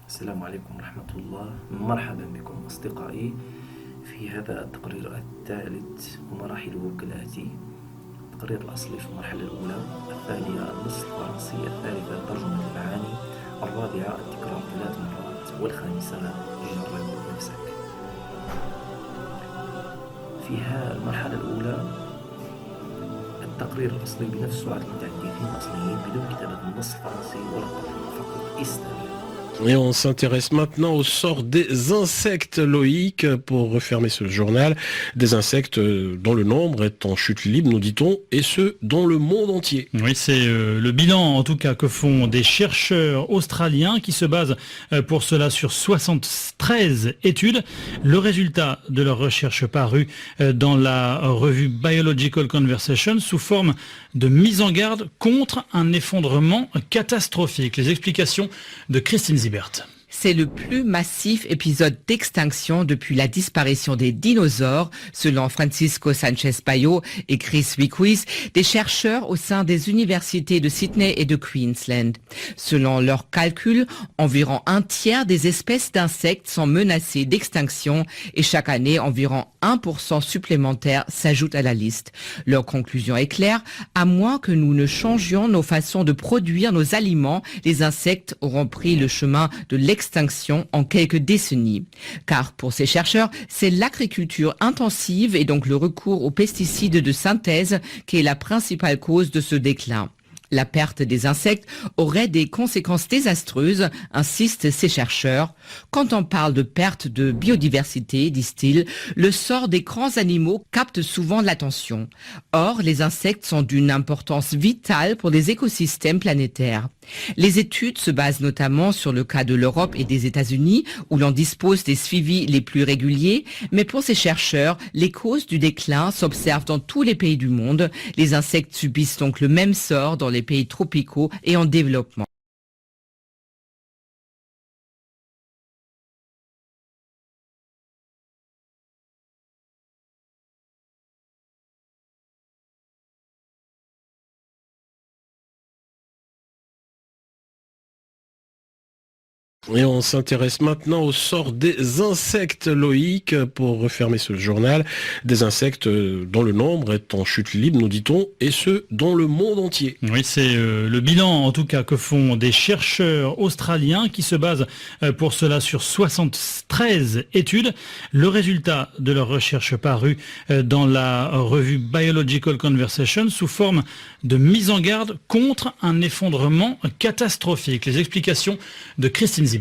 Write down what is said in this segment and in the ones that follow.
السلام عليكم ورحمة الله. مرحبا بكم أصدقائي في هذا التقرير الثالث ومراحله كالآتي: التقرير الأصلي في المرحلة الأولى، الثانية النص الفرنسي، الثالثة ترجمة المعاني، الرابعة التكرار 3 مرات، والخامسة جرب نفسك. في المرحلة الأولى التقرير الأصلي بنفس سرعة المتحدثين الأصليين بدون كتابة النص الفرنسي ولا الترجمة، فقط استمع. Et on s'intéresse maintenant au sort des insectes, Loïc, pour refermer ce journal. Des insectes dont le nombre est en chute libre, nous dit-on, et ce, dans le monde entier. Oui, c'est le bilan en tout cas que font des chercheurs australiens qui se basent pour cela sur 73 études. Le résultat de leur recherche paru dans la revue Biological Conversation sous forme de mise en garde contre un effondrement catastrophique. Les explications de Christine Zibert. C'est le plus massif épisode d'extinction depuis la disparition des dinosaures, selon Francisco Sanchez-Payo et Chris Weekes, des chercheurs au sein des universités de Sydney et de Queensland. Selon leurs calculs, environ un tiers des espèces d'insectes sont menacées d'extinction et chaque année, environ 1% supplémentaire s'ajoute à la liste. Leur conclusion est claire: à moins que nous ne changions nos façons de produire nos aliments, les insectes auront pris le chemin de l'extinction en quelques décennies. Car pour ces chercheurs, c'est l'agriculture intensive et donc le recours aux pesticides de synthèse qui est la principale cause de ce déclin. La perte des insectes aurait des conséquences désastreuses, insistent ces chercheurs. Quand on parle de perte de biodiversité, disent-ils, le sort des grands animaux capte souvent l'attention. Or, les insectes sont d'une importance vitale pour les écosystèmes planétaires. Les études se basent notamment sur le cas de l'Europe et des États-Unis, où l'on dispose des suivis les plus réguliers, mais pour ces chercheurs, les causes du déclin s'observent dans tous les pays du monde. Les insectes subissent donc le même sort dans les pays tropicaux et en développement. Et on s'intéresse maintenant au sort des insectes, Loïc, pour refermer ce journal. Des insectes dont le nombre est en chute libre, nous dit-on, et ce, dans le monde entier. Oui, c'est le bilan en tout cas que font des chercheurs australiens qui se basent pour cela sur 73 études. Le résultat de leur recherche paru dans la revue Biological Conversation sous forme de mise en garde contre un effondrement catastrophique. Les explications de Christine Zibert.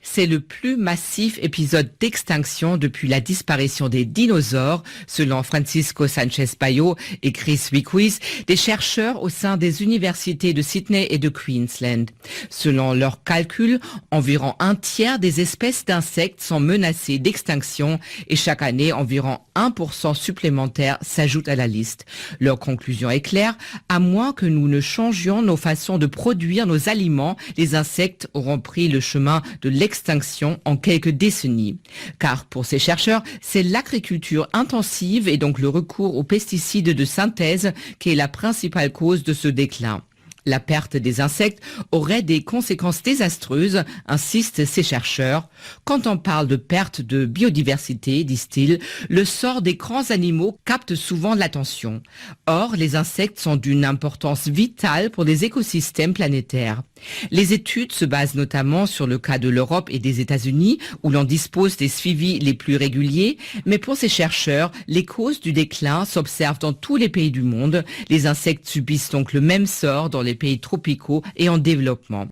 C'est le plus massif épisode d'extinction depuis la disparition des dinosaures, selon Francisco Sanchez-Payo et Chris Weekes, des chercheurs au sein des universités de Sydney et de Queensland. Selon leurs calculs, environ un tiers des espèces d'insectes sont menacées d'extinction et chaque année, environ 1% supplémentaire s'ajoute à la liste. Leur conclusion est claire: à moins que nous ne changions nos façons de produire nos aliments, les insectes auront pris le chemin de l'extinction en quelques décennies. Car pour ces chercheurs, c'est l'agriculture intensive et donc le recours aux pesticides de synthèse qui est la principale cause de ce déclin. La perte des insectes aurait des conséquences désastreuses, insistent ces chercheurs. Quand on parle de perte de biodiversité, disent-ils, le sort des grands animaux capte souvent l'attention. Or, les insectes sont d'une importance vitale pour les écosystèmes planétaires. Les études se basent notamment sur le cas de l'Europe et des États-Unis, où l'on dispose des suivis les plus réguliers, mais pour ces chercheurs, les causes du déclin s'observent dans tous les pays du monde. Les insectes subissent donc le même sort dans les pays tropicaux et en développement.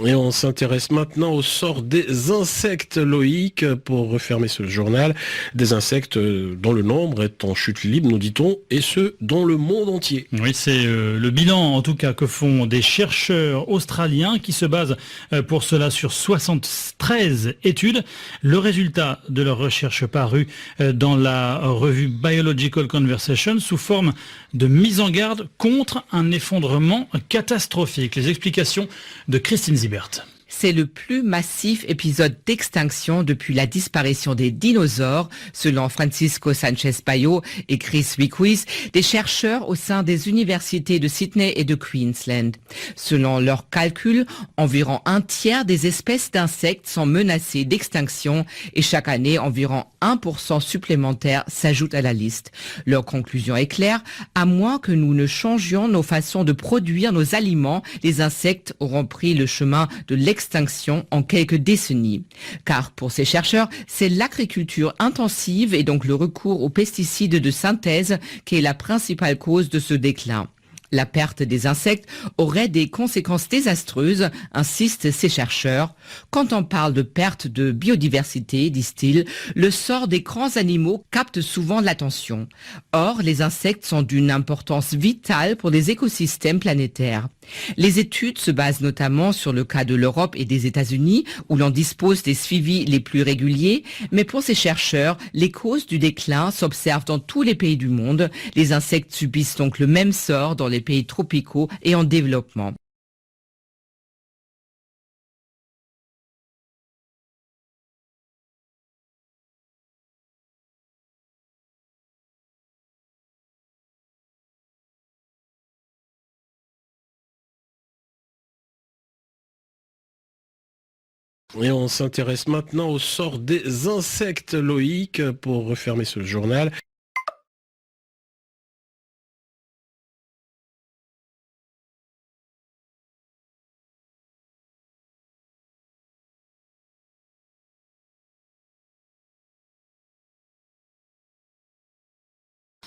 Et on s'intéresse maintenant au sort des insectes, Loïc, pour refermer ce journal. Des insectes dont le nombre est en chute libre, nous dit-on, et ce, dans le monde entier. Oui, c'est le bilan en tout cas que font des chercheurs australiens qui se basent pour cela sur 73 études. Le résultat de leur recherche paru dans la revue Biological Conversation sous forme de mise en garde contre un effondrement catastrophique. Les explications de Christine Zibert. C'est le plus massif épisode d'extinction depuis la disparition des dinosaures, selon Francisco Sanchez-Payo et Chris Weekes, des chercheurs au sein des universités de Sydney et de Queensland. Selon leurs calculs, environ un tiers des espèces d'insectes sont menacées d'extinction et chaque année, environ 1% supplémentaire s'ajoute à la liste. Leur conclusion est claire, à moins que nous ne changions nos façons de produire nos aliments, les insectes auront pris le chemin de l'extinction en quelques décennies. Car pour ces chercheurs, c'est l'agriculture intensive et donc le recours aux pesticides de synthèse qui est la principale cause de ce déclin. La perte des insectes aurait des conséquences désastreuses, insistent ces chercheurs. Quand on parle de perte de biodiversité, disent-ils, le sort des grands animaux capte souvent l'attention. Or, les insectes sont d'une importance vitale pour les écosystèmes planétaires. Les études se basent notamment sur le cas de l'Europe et des États-Unis, où l'on dispose des suivis les plus réguliers, mais pour ces chercheurs, les causes du déclin s'observent dans tous les pays du monde. Les insectes subissent donc le même sort dans les pays tropicaux et en développement. Et on s'intéresse maintenant au sort des insectes, Loïc, pour refermer ce journal.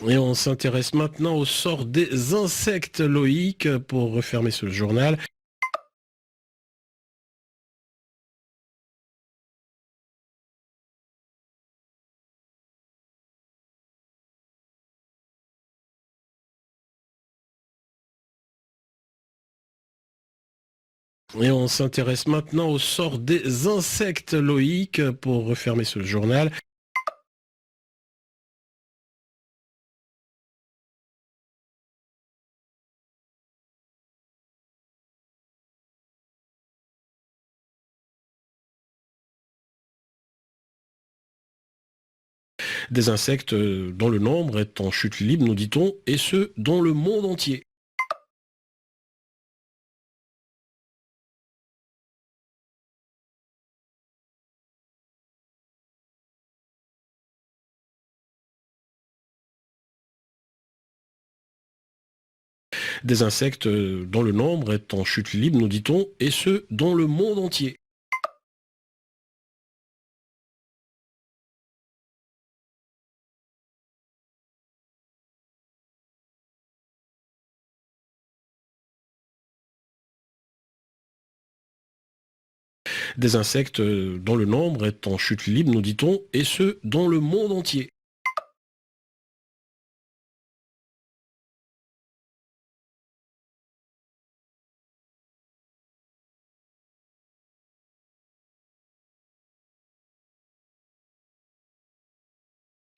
Et on s'intéresse maintenant au sort des insectes, Loïc, pour refermer ce journal. Et on s'intéresse maintenant au sort des insectes, Loïc, pour refermer ce journal. Des insectes dont le nombre est en chute libre, nous dit-on, et ce, dans le monde entier. Des insectes dont le nombre est en chute libre, nous dit-on, et ce, dans le monde entier. Des insectes dont le nombre est en chute libre, nous dit-on, et ce, dans le monde entier.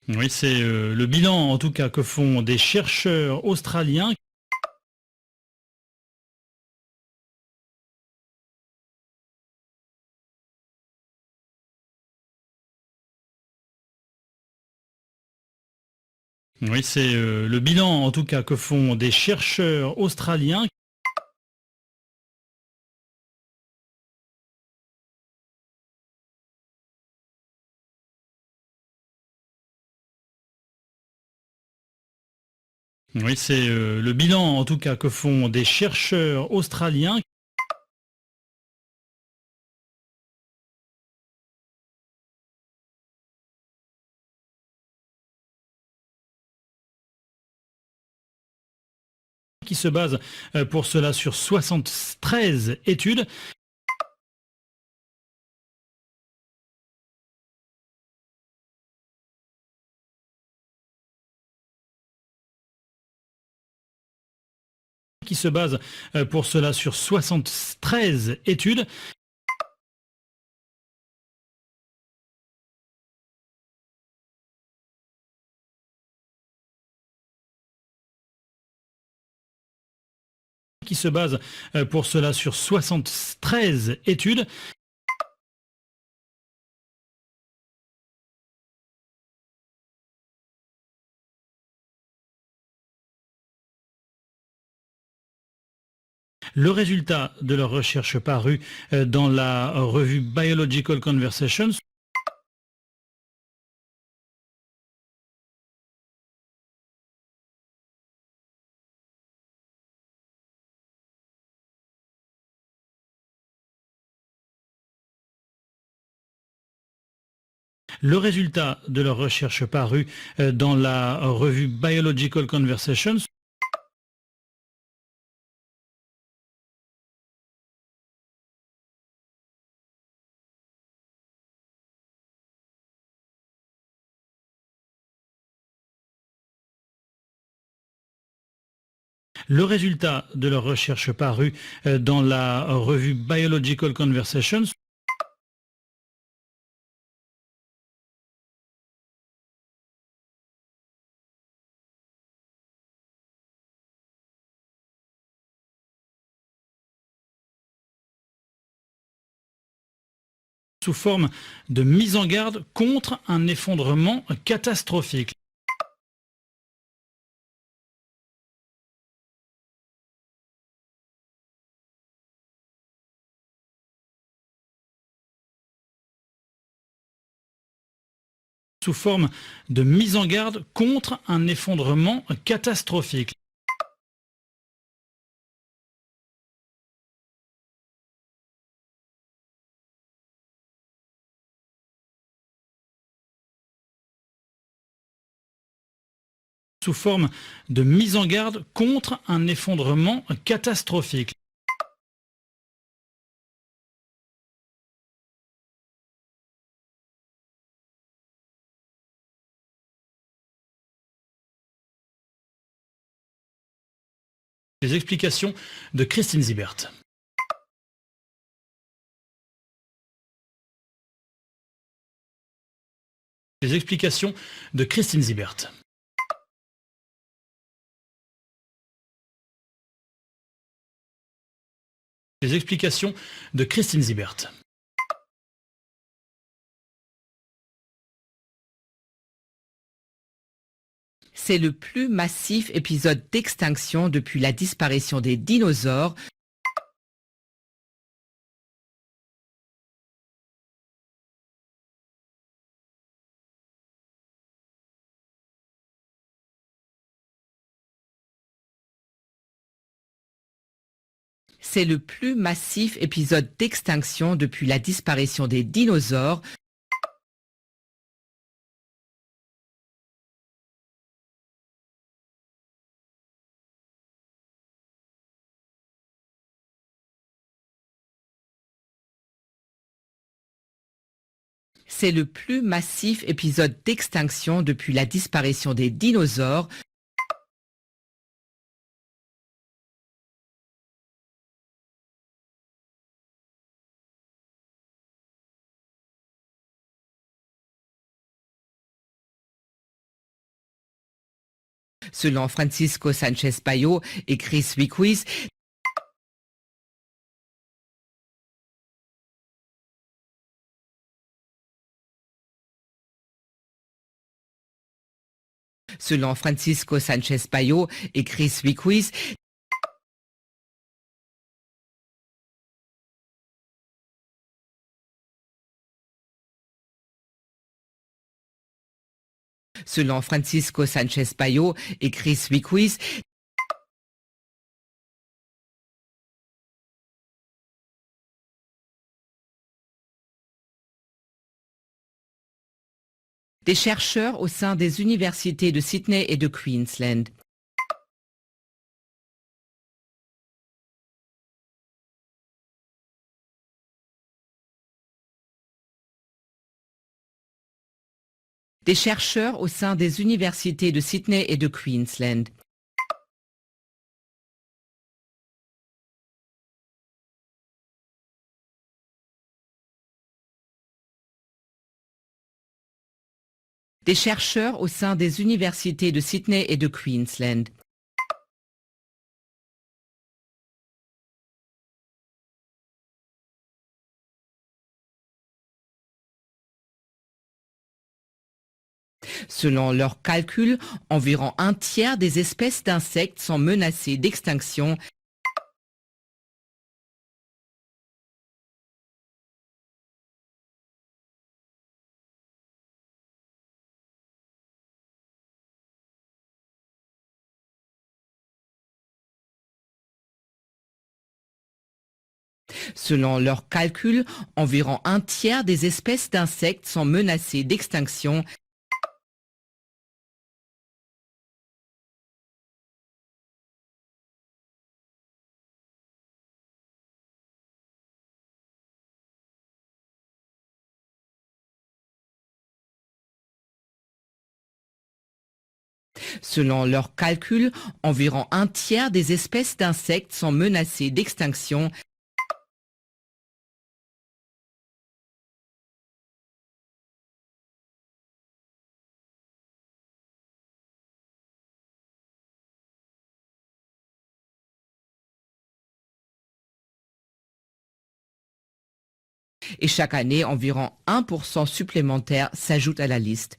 Oui, c'est le bilan en tout cas que font des chercheurs australiens. Oui, c'est le bilan en tout cas que font des chercheurs australiens. Oui, c'est le bilan en tout cas que font des chercheurs australiens. Qui se base pour cela sur 73 études. qui se base pour cela sur 73 études. Qui se base pour cela sur 73 études. Le résultat de leur recherche paru dans la revue Biological Conversations. Le résultat de leur recherche paru dans la revue Biological Conversations. Le résultat de leur recherche paru dans la revue Biological Conversations. Sous forme de mise en garde contre un effondrement catastrophique. Sous forme de mise en garde contre un effondrement catastrophique. Sous forme de mise en garde contre un effondrement catastrophique. Les explications de Christine Zibert. Les explications de Christine Zibert. Les explications de Christine Zibert. C'est le plus massif épisode d'extinction depuis la disparition des dinosaures. C'est le plus massif épisode d'extinction depuis la disparition des dinosaures. C'est le plus massif épisode d'extinction depuis la disparition des dinosaures. Selon Francisco Sánchez Bayo et Chris Weekes, selon Francisco Sánchez Bayo et Chris Weekes, selon Francisco Sánchez Bayo et Chris Weekes, des chercheurs au sein des universités de Sydney et de Queensland. Des chercheurs au sein des universités de Sydney et de Queensland. Des chercheurs au sein des universités de Sydney et de Queensland. Selon leurs calculs, environ un tiers des espèces d'insectes sont menacées d'extinction. Selon leurs calculs, environ un tiers des espèces d'insectes sont menacées d'extinction. Selon leurs calculs, environ un tiers des espèces d'insectes sont menacées d'extinction. Et chaque année, environ 1% supplémentaire s'ajoute à la liste.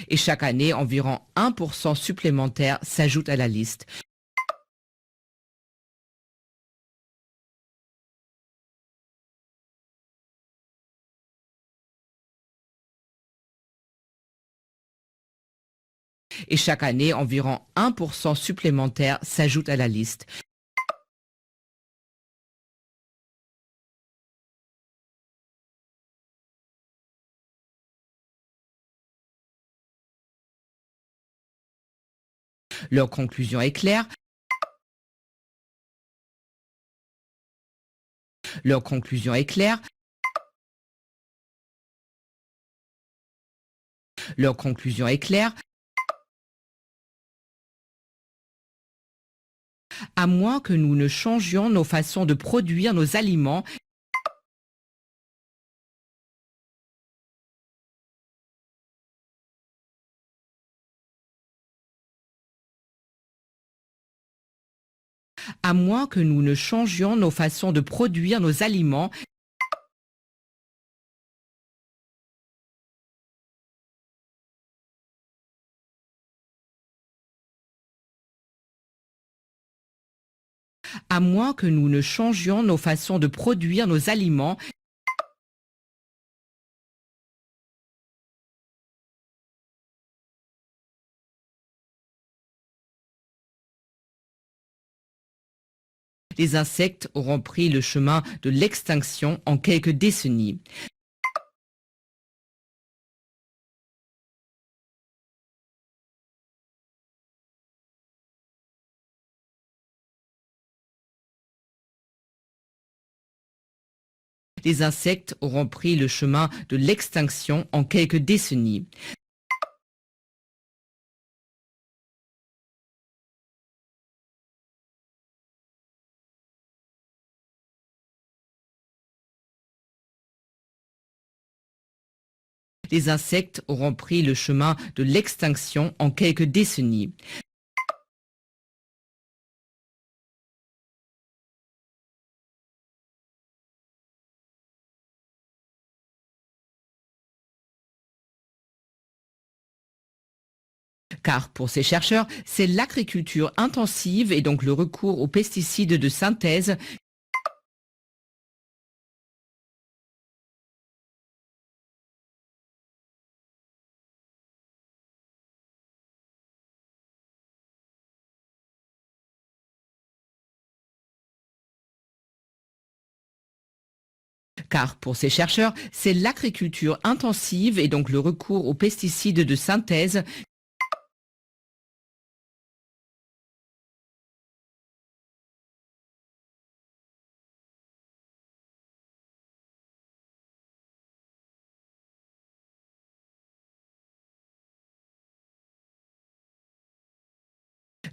Et chaque année, environ 1% supplémentaire s'ajoute à la liste. Et chaque année, environ 1% supplémentaire s'ajoute à la liste. Leur conclusion est claire. Leur conclusion est claire. Leur conclusion est claire. À moins que nous ne changions nos façons de produire nos aliments, à moins que nous ne changions nos façons de produire nos aliments, à moins que nous ne changions nos façons de produire nos aliments, les insectes auront pris le chemin de l'extinction en quelques décennies. Les insectes auront pris le chemin de l'extinction en quelques décennies. Les insectes auront pris le chemin de l'extinction en quelques décennies. Car pour ces chercheurs, c'est l'agriculture intensive et donc le recours aux pesticides de synthèse Car pour ces chercheurs, c'est l'agriculture intensive et donc le recours aux pesticides de synthèse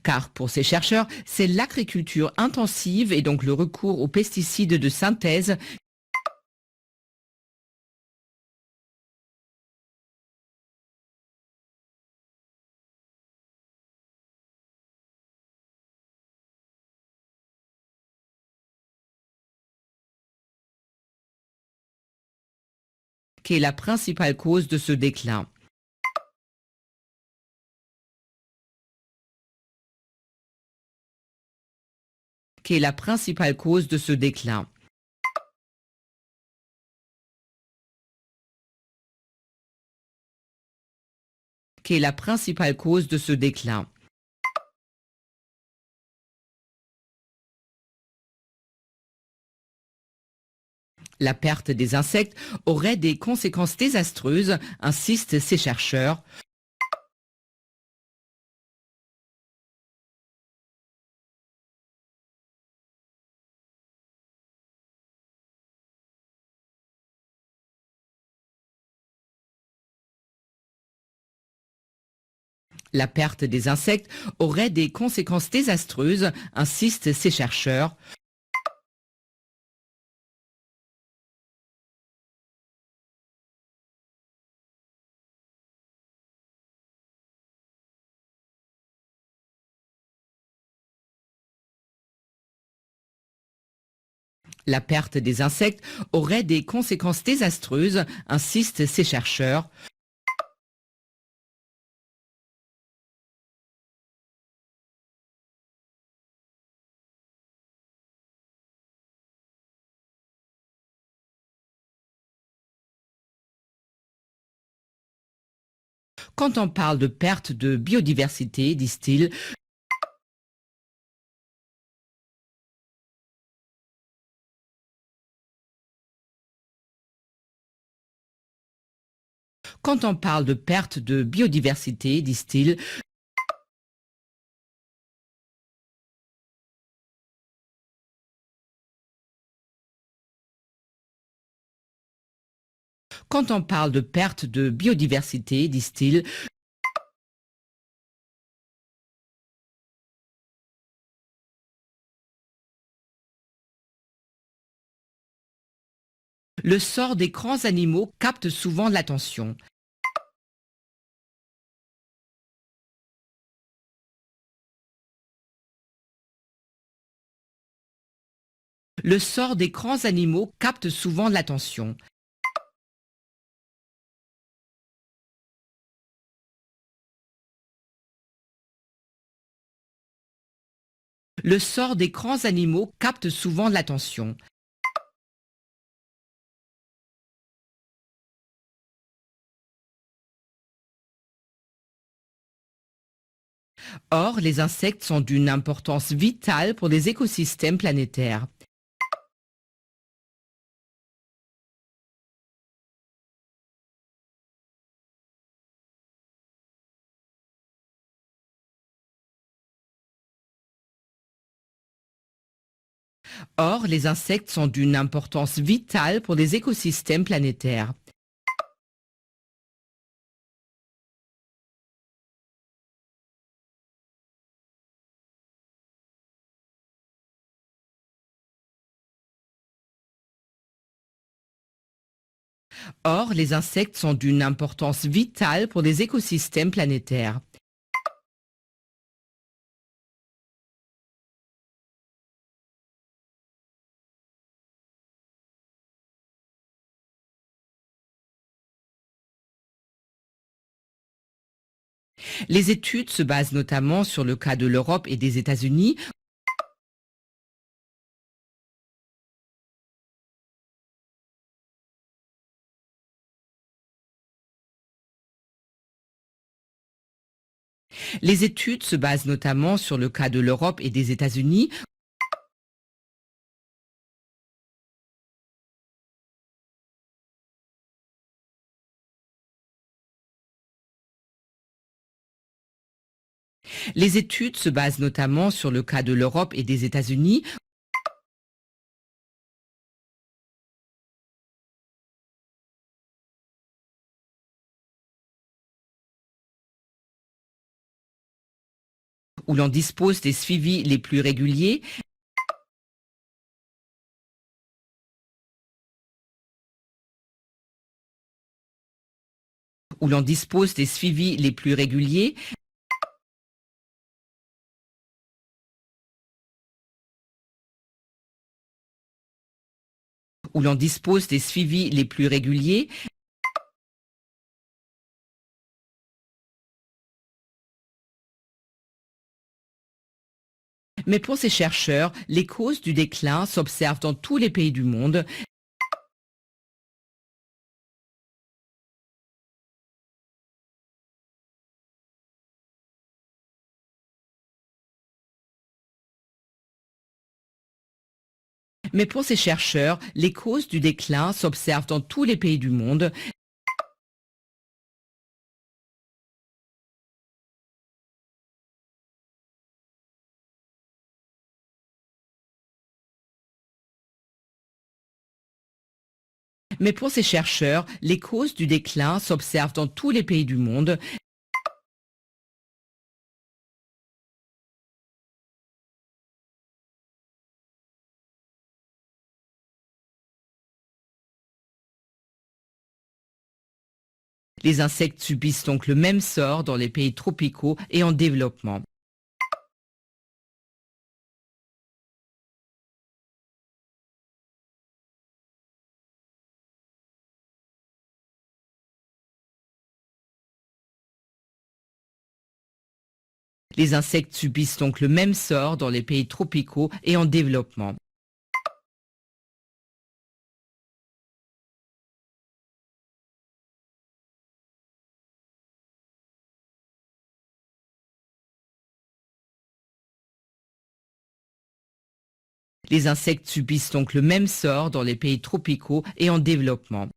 Car pour ces chercheurs, c'est l'agriculture intensive et donc le recours aux pesticides de synthèse qui est la principale cause de ce déclin. Qui est la principale cause de ce déclin. Qui est la principale cause de ce déclin. La perte des insectes aurait des conséquences désastreuses, insistent ces chercheurs. La perte des insectes aurait des conséquences désastreuses, insistent ces chercheurs. La perte des insectes aurait des conséquences désastreuses, insistent ces chercheurs. Quand on parle de perte de biodiversité, disent-ils, quand on parle de perte de biodiversité, disent-ils, quand on parle de perte de biodiversité, disent-ils, le sort des grands animaux capte souvent l'attention. Le sort des grands animaux capte souvent l'attention. Le sort des grands animaux capte souvent l'attention. Or, les insectes sont d'une importance vitale pour les écosystèmes planétaires. Or, les insectes sont d'une importance vitale pour les écosystèmes planétaires. Or, les insectes sont d'une importance vitale pour les écosystèmes planétaires. Les études se basent notamment sur le cas de l'Europe et des États-Unis. Les études se basent notamment sur le cas de l'Europe et des États-Unis. Les études se basent notamment sur le cas de l'Europe et des États-Unis. où l'on dispose des suivis les plus réguliers, où l'on dispose des suivis les plus réguliers, où l'on dispose des suivis les plus réguliers, mais pour ces chercheurs, les causes du déclin s'observent dans tous les pays du monde. Mais pour ces chercheurs, les causes du déclin s'observent dans tous les pays du monde. Mais pour ces chercheurs, les causes du déclin s'observent dans tous les pays du monde. Les insectes subissent donc le même sort dans les pays tropicaux et en développement. Les insectes subissent donc le même sort dans les pays tropicaux et en développement. Les insectes subissent donc le même sort dans les pays tropicaux et en développement.